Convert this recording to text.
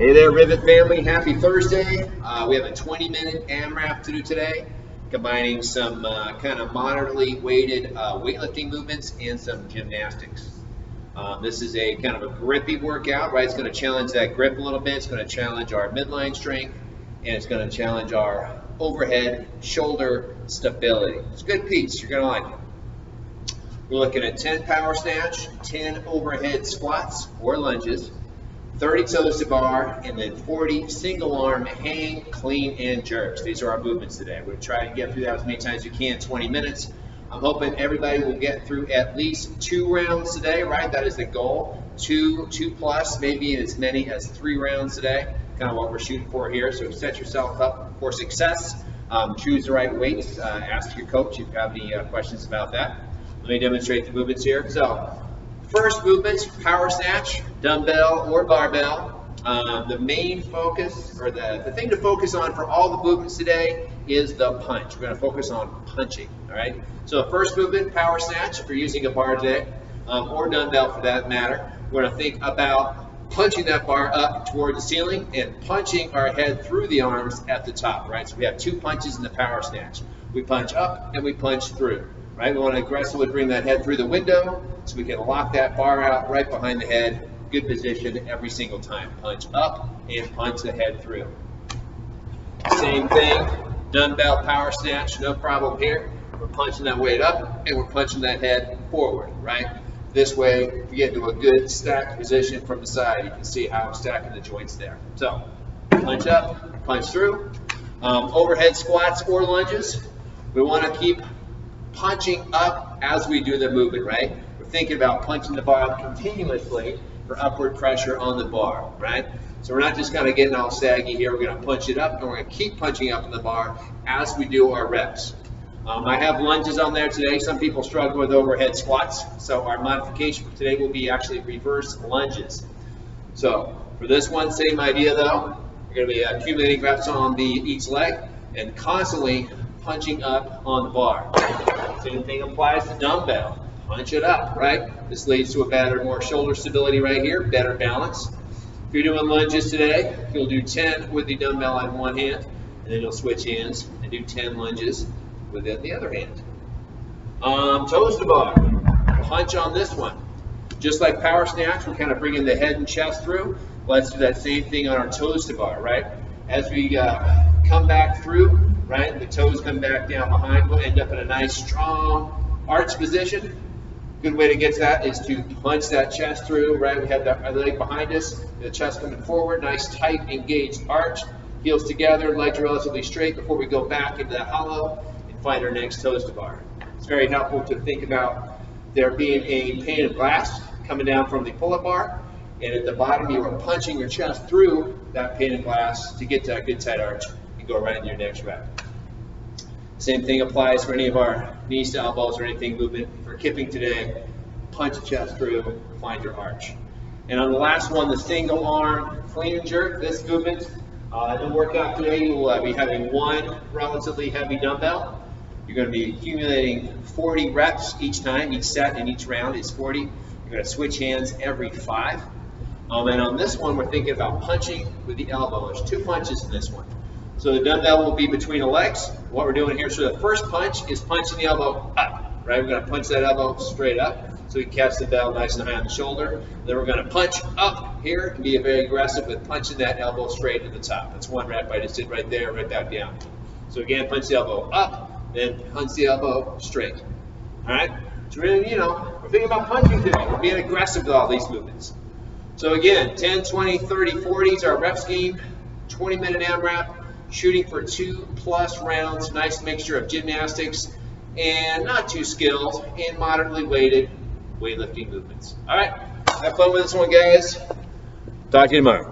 Hey there, Rivet family. Happy Thursday. We have a 20-minute AMRAP to do today, combining some kind of moderately weighted weightlifting movements and some gymnastics. This is a kind of a grippy workout, right? It's going to challenge that grip a little bit. It's going to challenge our midline strength, and it's going to challenge our overhead shoulder stability. It's a good piece. You're going to like it. We're looking at 10 power snatch, 10 overhead squats or lunges, 30 toes to bar, and then 40 single arm hang, clean, and jerks. These are our movements today. We're going to try to get through that as many times as you can, 20 minutes. I'm hoping everybody will get through at least 2 rounds today, right? That is the goal. 2 plus, maybe as many as 3 rounds today. Kind of what we're shooting for here. So set yourself up for success. Choose the right weights. Ask your coach if you have any questions about that. Let me demonstrate the movements here. So, first movement, power snatch, dumbbell or barbell. The main focus, or the thing to focus on for all the movements today is the punch. We're going to focus on punching, all right? So the first movement, power snatch, if you're using a bar today, or dumbbell for that matter, we're going to think about punching that bar up toward the ceiling and punching our head through the arms at the top, right? So we have 2 punches in the power snatch. We punch up and we punch through. Right, we want to aggressively bring that head through the window so we can lock that bar out right behind the head. Good position every single time. Punch up and punch the head through. Same thing, dumbbell power snatch, no problem here. We're punching that weight up and we're punching that head forward, right? This way, we get into a good stacked position from the side. You can see how I'm stacking the joints there. So, punch up, punch through. Overhead squats or lunges. We want to keep punching up as we do the movement, right? We're thinking about punching the bar up continuously for upward pressure on the bar, right? So we're not just kind of getting all saggy here. We're going to punch it up, and we're going to keep punching up in the bar as we do our reps. I have lunges on there today. Some people struggle with overhead squats, so our modification for today will be actually reverse lunges. So for this one, same idea though. You're going to be accumulating reps on each leg and constantly punching up on the bar. Same thing applies to dumbbell. Punch it up, right? This leads to a better, more shoulder stability right here, better balance. If you're doing lunges today, you'll do 10 with the dumbbell on one hand, and then you'll switch hands and do 10 lunges with it in the other hand. Toes to bar. Punch on this one. Just like power snatch, we're kind of bringing the head and chest through. Let's do that same thing on our toes to bar, right? As we come back through, right? The toes come back down behind. We'll end up in a nice, strong arch position. Good way to get to that is to punch that chest through, right? We have our leg behind us, the chest coming forward, nice, tight, engaged arch. Heels together, legs relatively straight before we go back into that hollow and find our next toes to bar. It's very helpful to think about there being a pane of glass coming down from the pull-up bar, and at the bottom you are punching your chest through that pane of glass to get to that good tight arch and go right into your next rep. Same thing applies for any of our knees to elbows or anything movement. For kipping today, punch the chest through, find your arch. And on the last one, the single arm clean and jerk, this movement, the workout today, you will be having 1 relatively heavy dumbbell. You're going to be accumulating 40 reps each time, each set and each round is 40. You're going to switch hands every 5. And on this one, we're thinking about punching with the elbow. There's 2 punches in this one. So the dumbbell will be between the legs. What we're doing here, so the first punch is punching the elbow up, right? We're going to punch that elbow straight up so we can catch the bell nice and high on the shoulder. Then we're going to punch up here and be very aggressive with punching that elbow straight to the top. That's 1 rep I just did right there, right back down. So again, punch the elbow up, then punch the elbow straight. All right? So really, we're thinking about punching today. We're being aggressive with all these movements. So again, 10, 20, 30, 40 is our rep scheme, 20-minute AMRAP. Shooting for 2 plus rounds, nice mixture of gymnastics and not too skilled and moderately weighted weightlifting movements. All right, have fun with this one, guys. Talk to you tomorrow.